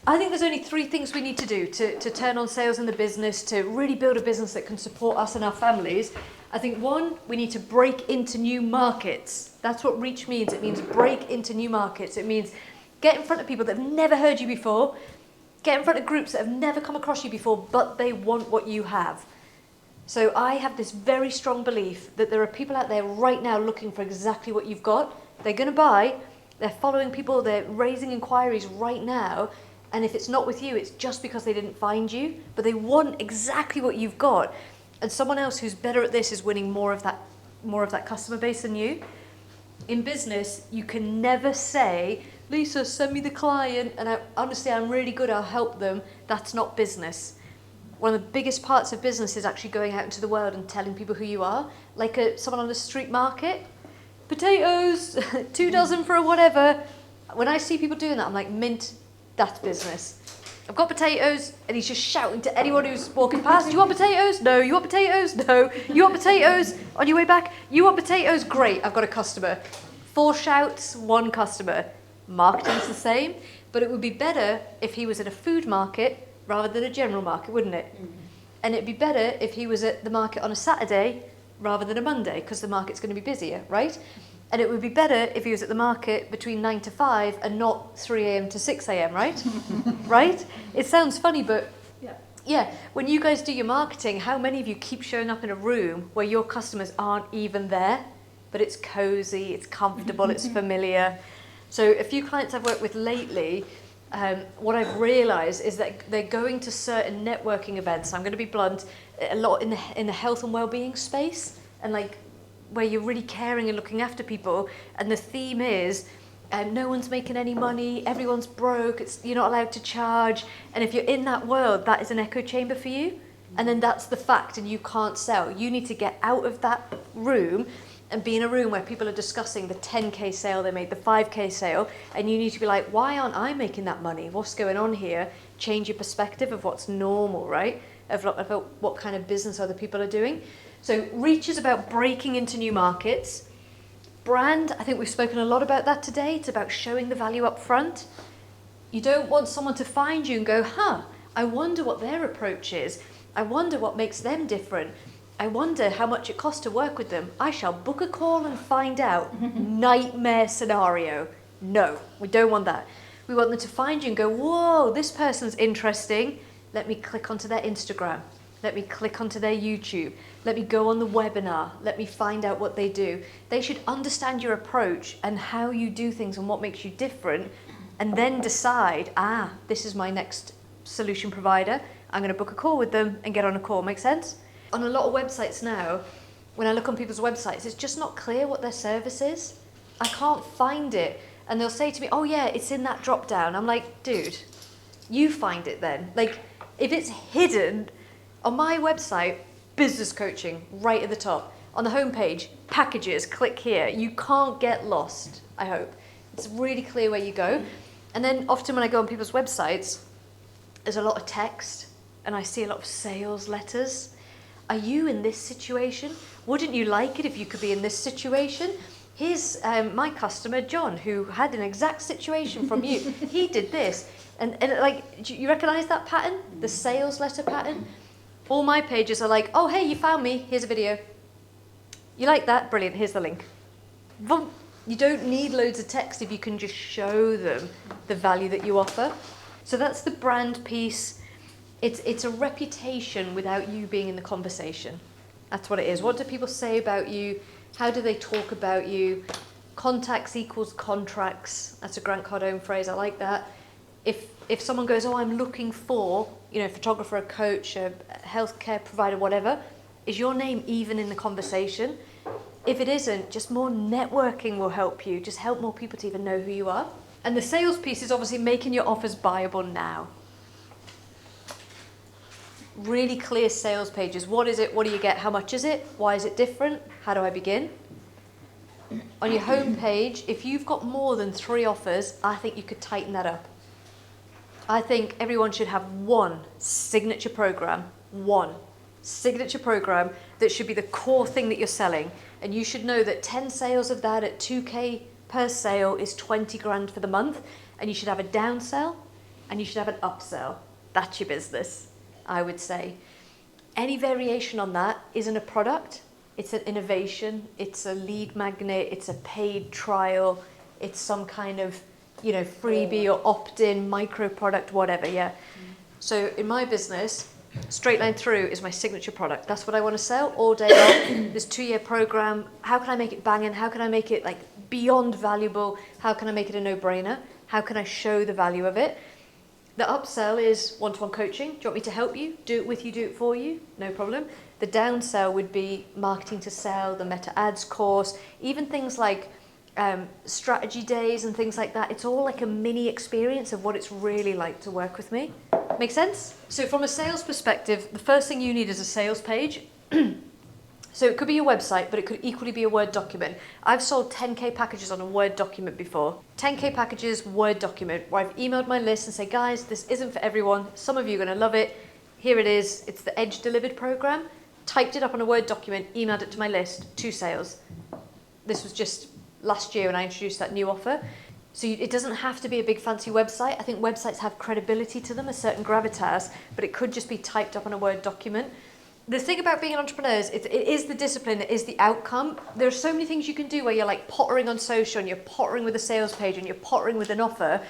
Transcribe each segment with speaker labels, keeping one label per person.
Speaker 1: I think there's only 3 things we need to do to turn on sales in the business, to really build a business that can support us and our families. I think 1, we need to break into new markets. That's what reach means. It means break into new markets. It means get in front of people that have never heard you before, get in front of groups that have never come across you before, but they want what you have. So I have this very strong belief that there are people out there right now looking for exactly what you've got. They're going to buy, they're following people, they're raising inquiries right now. And if it's not with you, it's just because they didn't find you, but they want exactly what you've got. And someone else who's better at this is winning more of that customer base than you. In business, you can never say, Lisa, send me the client, and honestly, I'm really good, I'll help them. That's not business. One of the biggest parts of business is actually going out into the world and telling people who you are. Like someone on the street market, potatoes, 2 dozen for a whatever. When I see people doing that, I'm like, mint. That's business. I've got potatoes, and he's just shouting to anyone who's walking past, do you want potatoes? No. You want potatoes? No. You want potatoes? On your way back? You want potatoes? Great, I've got a customer. 4 shouts, 1 customer. Marketing's the same, but it would be better if he was at a food market rather than a general market, wouldn't it? Mm-hmm. And it'd be better if he was at the market on a Saturday rather than a Monday, because the market's going to be busier, right? And it would be better if he was at the market between 9 to 5 and not 3 a.m. to 6 a.m., right? Right? It sounds funny, but yeah, when you guys do your marketing, how many of you keep showing up in a room where your customers aren't even there, but it's cozy, it's comfortable, it's familiar? So a few clients I've worked with lately, what I've realised is that they're going to certain networking events. I'm going to be blunt, a lot in the health and well-being space, and like where you're really caring and looking after people, and the theme is no one's making any money, everyone's broke, you're not allowed to charge, and if you're in that world, that is an echo chamber for you, and then that's the fact, and you can't sell. You need to get out of that room and be in a room where people are discussing the 10k sale they made, the 5k sale, and you need to be like, why aren't I making that money? What's going on here? Change your perspective of what's normal, right? Of what kind of business other people are doing. So reach is about breaking into new markets. Brand, I think we've spoken a lot about that today. It's about showing the value up front. You don't want someone to find you and go, I wonder what their approach is. I wonder what makes them different. I wonder how much it costs to work with them. I shall book a call and find out. Nightmare scenario. No, we don't want that. We want them to find you and go, whoa, this person's interesting. Let me click onto their Instagram. Let me click onto their YouTube. Let me go on the webinar. Let me find out what they do. They should understand your approach and how you do things and what makes you different, and then decide, this is my next solution provider. I'm going to book a call with them and get on a call. Make sense? On a lot of websites now, when I look on people's websites, it's just not clear what their service is. I can't find it. And they'll say to me, oh yeah, it's in that drop down. I'm like, dude, you find it then. Like, if it's hidden on my website, business coaching, right at the top. On the homepage, packages, click here. You can't get lost, I hope. It's really clear where you go. And then often when I go on people's websites, there's a lot of text, and I see a lot of sales letters. Are you in this situation? Wouldn't you like it if you could be in this situation? Here's my customer, John, who had an exact situation from you. He did this. And like, do you recognize that pattern? The sales letter pattern? All my pages are like, oh, hey, you found me. Here's a video. You like that? Brilliant. Here's the link. You don't need loads of text if you can just show them the value that you offer. So that's the brand piece. It's a reputation without you being in the conversation. That's what it is. What do people say about you? How do they talk about you? Contacts equals contracts. That's a Grant Cardone phrase. I like that. If someone goes, oh, I'm looking for, a photographer, a coach, a healthcare provider, whatever, is your name even in the conversation? If it isn't, just more networking will help you. Just help more people to even know who you are. And the sales piece is obviously making your offers buyable now. Really clear sales pages. What is it? What do you get? How much is it? Why is it different? How do I begin? On your home page, if you've got more than 3 offers, I think you could tighten that up. I think everyone should have one signature program that should be the core thing that you're selling. And you should know that 10 sales of that at 2k per sale is 20 grand for the month. And you should have a downsell and you should have an upsell. That's your business, I would say. Any variation on that isn't a product, it's an innovation, it's a lead magnet, it's a paid trial, it's some kind of, you know, freebie or opt-in micro product, whatever, yeah. So in my business, Straight Line Through is my signature product. That's what I want to sell all day long. This 2-year program, how can I make it banging? How can I make it like beyond valuable? How can I make it a no-brainer? How can I show the value of it? The upsell is one-to-one coaching. Do you want me to help you? Do it with you, do it for you? No problem. The downsell would be marketing to sell, the meta ads course, even things like strategy days and things like that. It's all like a mini experience of what it's really like to work with me. Make sense? So from a sales perspective, the first thing you need is a sales page. So it could be your website, but it could equally be a Word document. I've sold 10K packages on a Word document before. 10K packages, Word document, where I've emailed my list and say, guys, this isn't for everyone. Some of you are going to love it. Here it is. It's the Edge Delivered program. Typed it up on a Word document, emailed it to my list, 2 sales. This was just last year when I introduced that new offer. So it doesn't have to be a big fancy website. I think websites have credibility to them, a certain gravitas, but it could just be typed up on a Word document. The thing about being an entrepreneur is it is the discipline, it is the outcome. There are so many things you can do where you're like pottering on social and you're pottering with a sales page and you're pottering with an offer.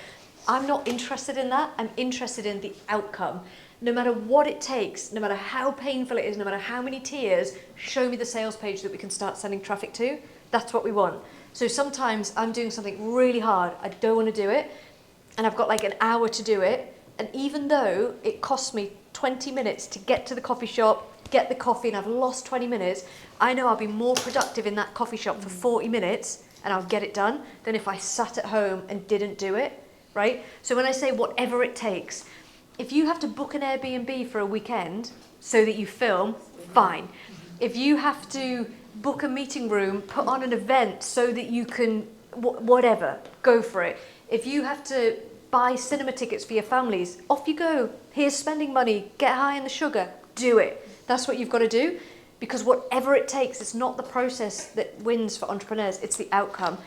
Speaker 1: I'm not interested in that. I'm interested in the outcome. No matter what it takes, no matter how painful it is, no matter how many tears, show me the sales page that we can start sending traffic to. That's what we want. So sometimes I'm doing something really hard. I don't want to do it. And I've got like an hour to do it. And even though it costs me 20 minutes to get to the coffee shop, get the coffee, and I've lost 20 minutes, I know I'll be more productive in that coffee shop for 40 minutes and I'll get it done than if I sat at home and didn't do it, right? So when I say whatever it takes, if you have to book an Airbnb for a weekend so that you film, fine. If you have to book a meeting room, put on an event so that you can, whatever, go for it. If you have to buy cinema tickets for your families, off you go. Here's spending money, get high on the sugar, do it. That's what you've got to do, because whatever it takes, it's not the process that wins for entrepreneurs, it's the outcome.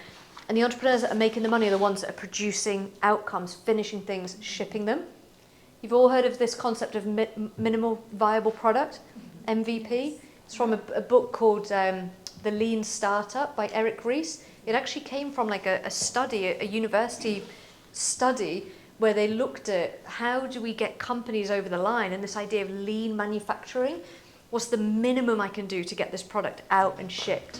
Speaker 1: And the entrepreneurs that are making the money are the ones that are producing outcomes, finishing things, shipping them. You've all heard of this concept of minimal viable product, MVP. It's from a book called The Lean Startup by Eric Ries. It actually came from like a study, a university study, where they looked at how do we get companies over the line, and this idea of lean manufacturing. What's the minimum I can do to get this product out and shipped?